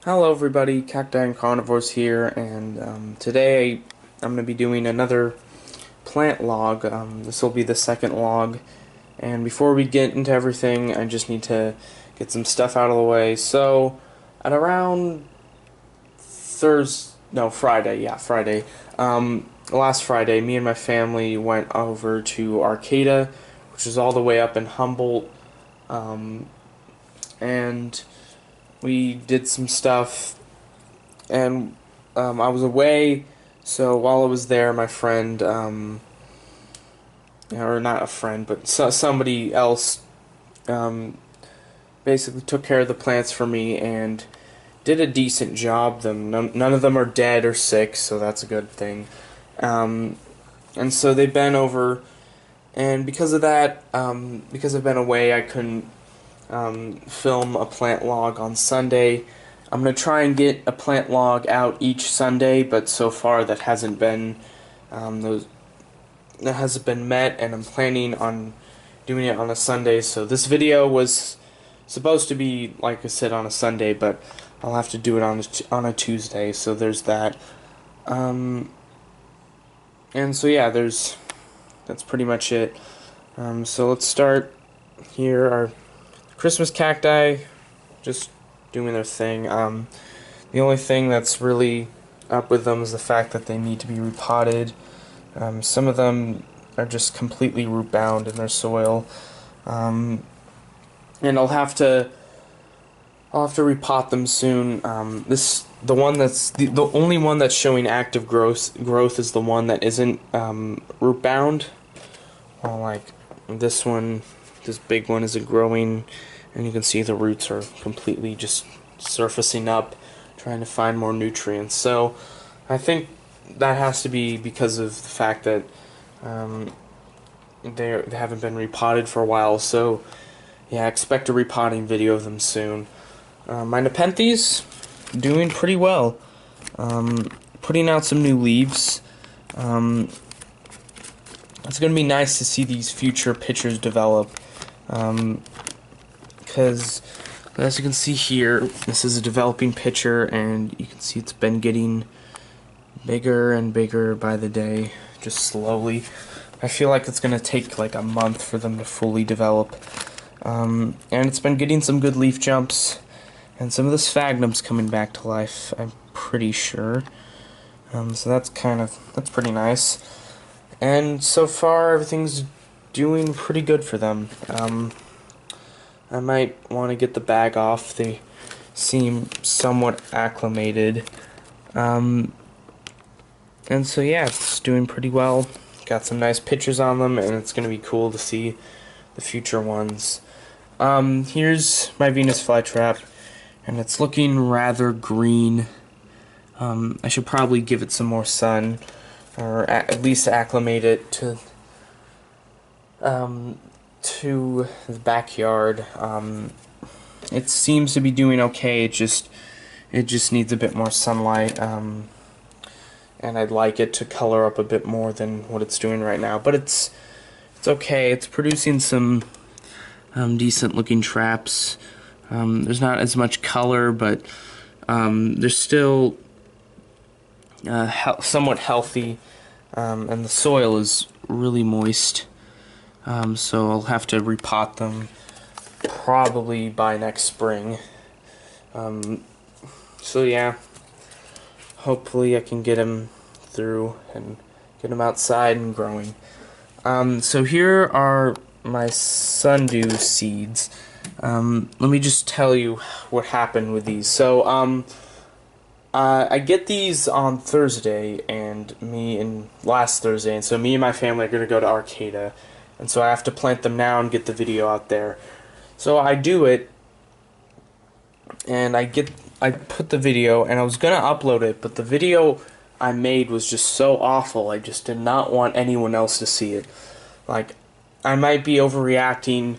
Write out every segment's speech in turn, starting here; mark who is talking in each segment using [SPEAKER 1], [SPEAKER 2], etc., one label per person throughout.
[SPEAKER 1] Hello everybody, Cacti and Carnivores here, and today I'm going to be doing another plant log. This will be the second log, and before we get into everything, I just need to get some stuff out of the way. So, at around Friday, last Friday, me and my family went over to Arcata, which is all the way up in Humboldt, and we did some stuff, and I was away, so while I was there, my friend, or not a friend, but somebody else, um, basically took care of the plants for me and did a decent job. None of them are dead or sick, so that's a good thing. And so they've been over, and because of that, because I've been away, I couldn't film a plant log on Sunday. I'm going to try and get a plant log out each Sunday, but so far that hasn't been met, and I'm planning on doing it on a Sunday. So this video was supposed to be, like I said, on a Sunday, but I'll have to do it on a Tuesday. So there's that. And so yeah, that's pretty much it. So let's start here. Our Christmas cacti, just doing their thing. The only thing that's really up with them is the fact that they need to be repotted. Some of them are just completely root bound in their soil, and I'll have to repot them soon. The only one that's showing active growth is the one that isn't root bound. Well, like this one, this big one isn't growing, and you can see the roots are completely just surfacing up, trying to find more nutrients. So I think that has to be because of the fact that they haven't been repotted for a while. So yeah, expect a repotting video of them soon. My Nepenthes doing pretty well, putting out some new leaves. It's going to be nice to see these future pictures develop, because as you can see here, this is a developing picture, and you can see it's been getting bigger and bigger by the day, just slowly. I feel like it's going to take like a month for them to fully develop, and it's been getting some good leaf jumps, and some of the sphagnum's coming back to life, I'm pretty sure. So that's pretty nice. And so far, everything's doing pretty good for them. I might want to get the bag off. They seem somewhat acclimated. And so yeah, it's doing pretty well. Got some nice pictures on them, and it's going to be cool to see the future ones. Here's my Venus flytrap, and it's looking rather green. I should probably give it some more sun, or at least acclimate it to the backyard. It seems to be doing okay. It just needs a bit more sunlight, and I'd like it to color up a bit more than what it's doing right now. But it's okay. It's producing some decent looking traps. There's not as much color, but there's still somewhat healthy, and the soil is really moist, so I'll have to repot them probably by next spring. So yeah, hopefully I can get them through and get them outside and growing. So here are my sundew seeds. Let me just tell you what happened with these. So I get these on Thursday, last Thursday, and so me and my family are going to go to Arcata, and so I have to plant them now and get the video out there. So I do it, and I put the video, and I was going to upload it, but the video I made was just so awful. I just did not want anyone else to see it. Like, I might be overreacting.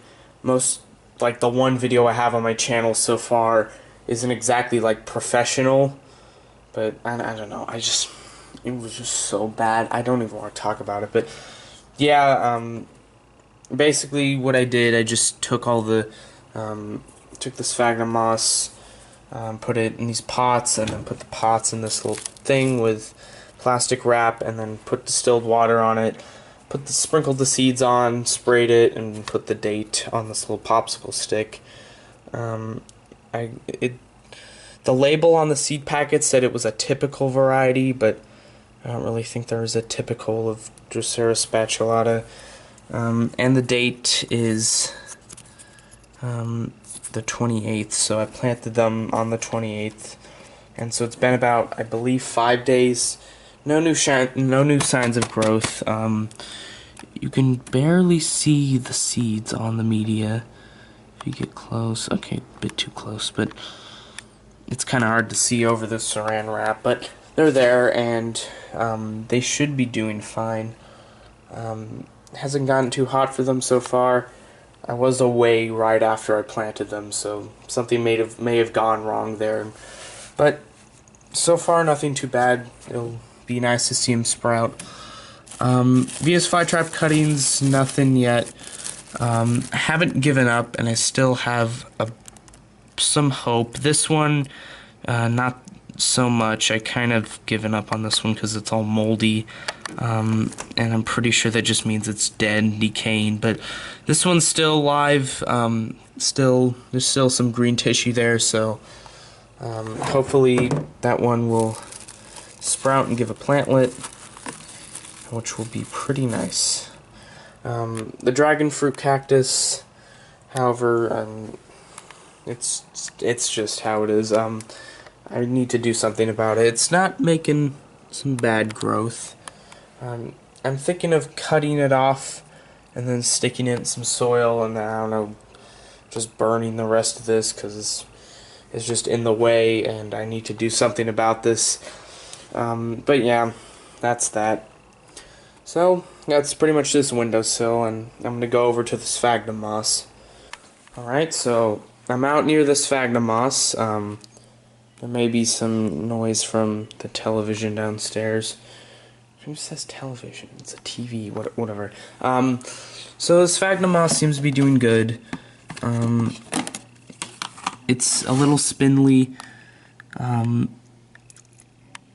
[SPEAKER 1] Like, the one video I have on my channel so far isn't exactly like professional. But I don't know. It was just so bad. I don't even want to talk about it. But yeah, basically what I did, I just took all the sphagnum moss, put it in these pots, and then put the pots in this little thing with plastic wrap, and then put distilled water on it, sprinkled the seeds on, sprayed it, and put the date on this little popsicle stick. The label on the seed packet said it was a typical variety, but I don't really think there is a typical of Drosera Spatulata. And the date is the 28th, so I planted them on the 28th, and so it's been about, I believe, 5 days. No new signs of growth. You can barely see the seeds on the media if you get close. Okay, a bit too close, but it's kind of hard to see over the saran wrap, but they're there, and they should be doing fine. It hasn't gotten too hot for them so far. I was away right after I planted them, so something may have gone wrong there. But so far, nothing too bad. It'll be nice to see them sprout. VS5 trap cuttings, nothing yet. I haven't given up, and I still have some hope. This one, not so much. I kind of given up on this one because it's all moldy, and I'm pretty sure that just means it's dead and decaying, but this one's still alive. There's still some green tissue there, so hopefully that one will sprout and give a plantlet, which will be pretty nice. The dragon fruit cactus, however, it's just how it is. I need to do something about it. It's not making some bad growth. I'm thinking of cutting it off and then sticking it in some soil, and then, I don't know, just burning the rest of this because it's just in the way, and I need to do something about this. But yeah, that's that. So that's pretty much this windowsill, and I'm gonna go over to the sphagnum moss. Alright, so I'm out near the sphagnum moss. There may be some noise from the television downstairs. Who says television? It's a TV, whatever. So the sphagnum moss seems to be doing good. It's a little spindly.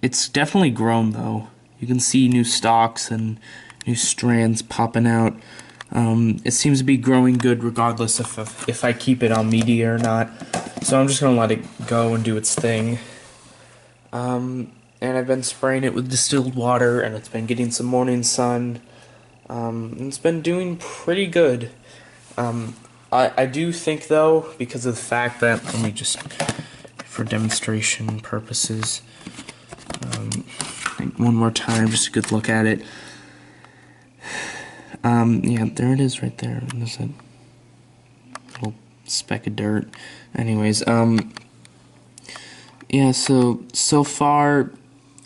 [SPEAKER 1] It's definitely grown, though. You can see new stalks and new strands popping out. It seems to be growing good regardless if I keep it on media or not. So I'm just going to let it go and do its thing. And I've been spraying it with distilled water, and it's been getting some morning sun. And it's been doing pretty good. I do think, though, because of the fact that, let me just, for demonstration purposes, one more time, just a good look at it. Yeah, there it is right there. There's a little speck of dirt. Anyways, yeah, so far,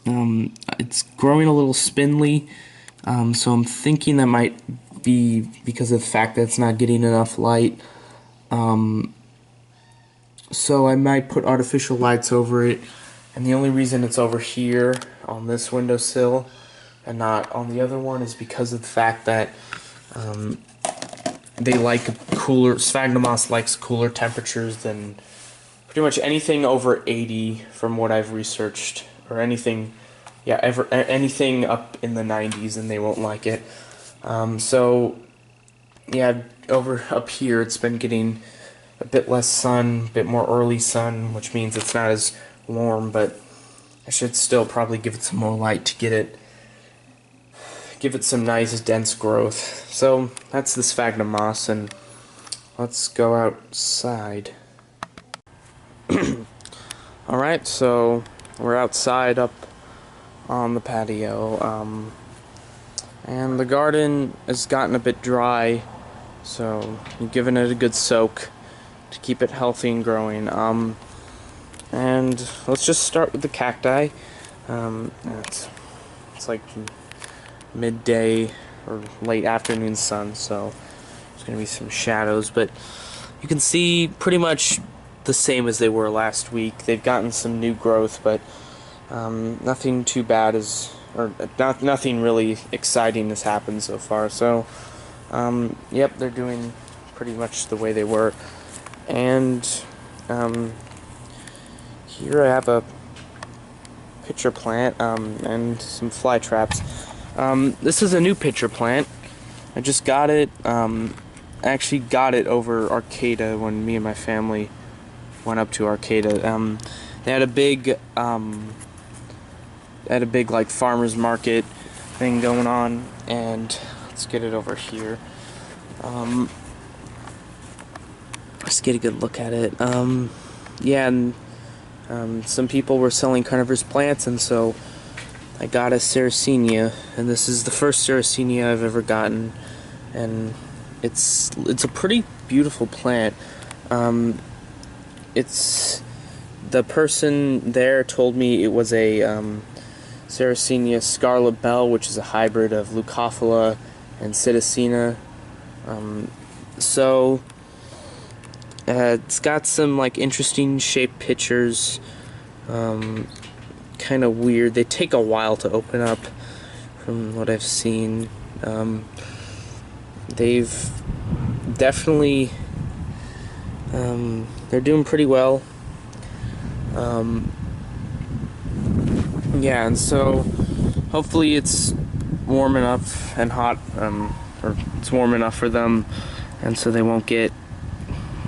[SPEAKER 1] it's growing a little spindly, so I'm thinking that might be because of the fact that it's not getting enough light. So I might put artificial lights over it, and the only reason it's over here on this windowsill and not on the other one is because of the fact that they like sphagnum moss likes cooler temperatures than pretty much anything over 80 from what I've researched, or anything, yeah, anything up in the 90s, and they won't like it. So yeah, up here it's been getting a bit less sun, a bit more early sun, which means it's not as warm, but I should still probably give it some more light to give it some nice dense growth. So that's the sphagnum moss, and let's go outside. Alright, so we're outside up on the patio, and the garden has gotten a bit dry, so you've given it a good soak to keep it healthy and growing. And let's just start with the cacti. It's like midday or late afternoon sun, so there's going to be some shadows, but you can see pretty much the same as they were last week. They've gotten some new growth, but nothing too bad nothing really exciting has happened so far. So yep, they're doing pretty much the way they were. And here I have a pitcher plant and some fly traps. This is a new pitcher plant. I just got it. I actually got it over Arcata when me and my family went up to Arcata. They had a big like farmers market thing going on, and let's get it over here. Let's get a good look at it. Yeah, and some people were selling carnivorous plants, and so I got a Sarracenia, and this is the first Sarracenia I've ever gotten, and it's a pretty beautiful plant. It's the person there told me it was a Sarracenia Scarlet Bell, which is a hybrid of Leucophila and Psittacina. So it's got some like interesting shaped pitchers, kind of weird. They take a while to open up from what I've seen. They've definitely they're doing pretty well. Yeah, and so hopefully it's warm enough and hot, or it's warm enough for them, and so they won't get,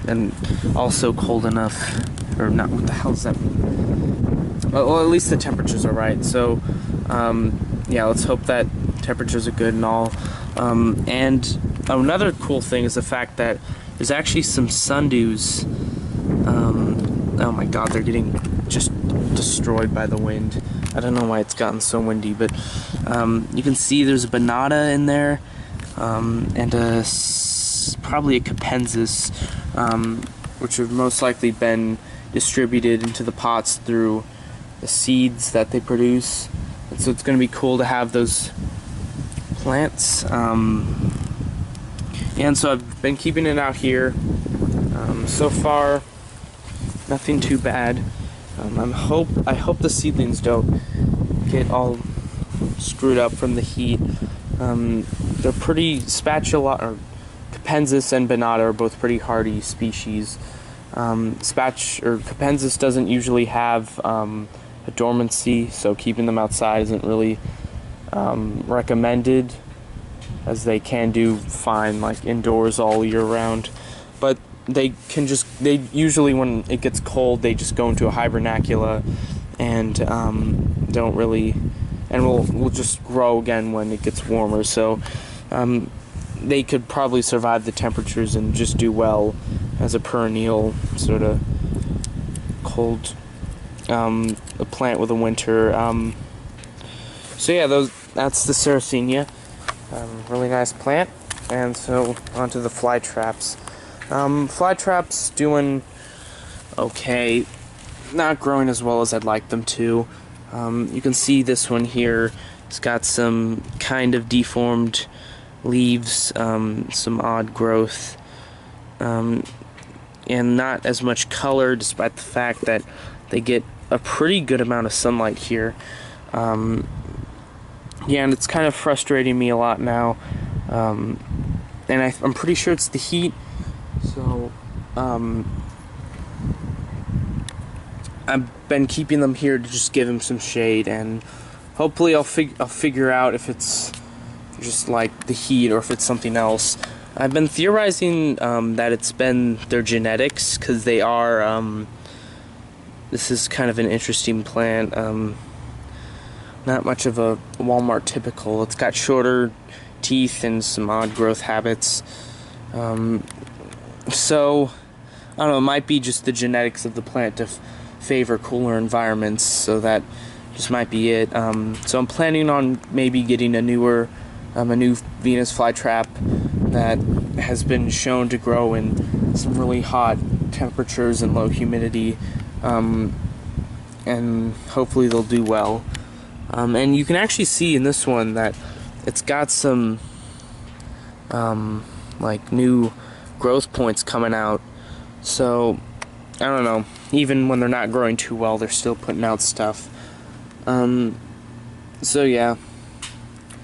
[SPEAKER 1] and also cold enough, or not, what the hell is that? Well, at least the temperatures are right, so yeah, let's hope that temperatures are good and all. And another cool thing is the fact that there's actually some sundews. Oh my god, they're getting just destroyed by the wind. I don't know why it's gotten so windy, but you can see there's a Bonata in there, and probably a Capensis, which have most likely been distributed into the pots through the seeds that they produce. And so it's going to be cool to have those plants. And so I've been keeping it out here. So far, nothing too bad. I hope the seedlings don't get all screwed up from the heat. They're pretty or Capensis and Bonata are both pretty hardy species. Capensis doesn't usually have a dormancy, so keeping them outside isn't really recommended, as they can do fine like indoors all year round. But they usually, when it gets cold, they just go into a hibernacula and don't really, and will just grow again when it gets warmer. So they could probably survive the temperatures and just do well as a perennial sort of cold a plant with a winter. So yeah, that's the Sarracenia. Really nice plant. And so onto the fly traps. Fly traps doing okay, not growing as well as I'd like them to. You can see this one here. It's got some kind of deformed leaves, some odd growth, and not as much color, despite the fact that they get a pretty good amount of sunlight here. Yeah, and it's kind of frustrating me a lot now. And I'm pretty sure it's the heat. So I've been keeping them here to just give them some shade, and hopefully I'll figure out if it's just like the heat or if it's something else. I've been theorizing that it's been their genetics, because they are this is kind of an interesting plant. Not much of a Walmart typical. It's got shorter teeth and some odd growth habits. So I don't know, it might be just the genetics of the plant to favor cooler environments, so that just might be it. So I'm planning on maybe getting a new Venus flytrap that has been shown to grow in some really hot temperatures and low humidity, and hopefully they'll do well. And you can actually see in this one that it's got some like new growth points coming out. So I don't know, even when they're not growing too well, they're still putting out stuff. So yeah,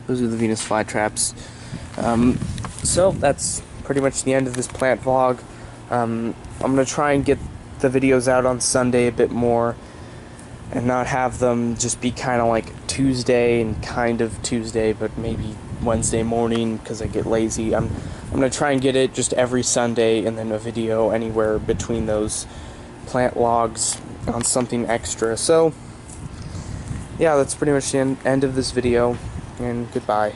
[SPEAKER 1] those are the Venus flytraps. So that's pretty much the end of this plant vlog. I'm gonna try and get the videos out on Sunday a bit more, and not have them just be kind of like Tuesday and kind of Tuesday, but maybe Wednesday morning because I get lazy. I'm gonna try and get it just every Sunday, and then a video anywhere between those plant logs on something extra. So yeah, that's pretty much the end of this video, and goodbye.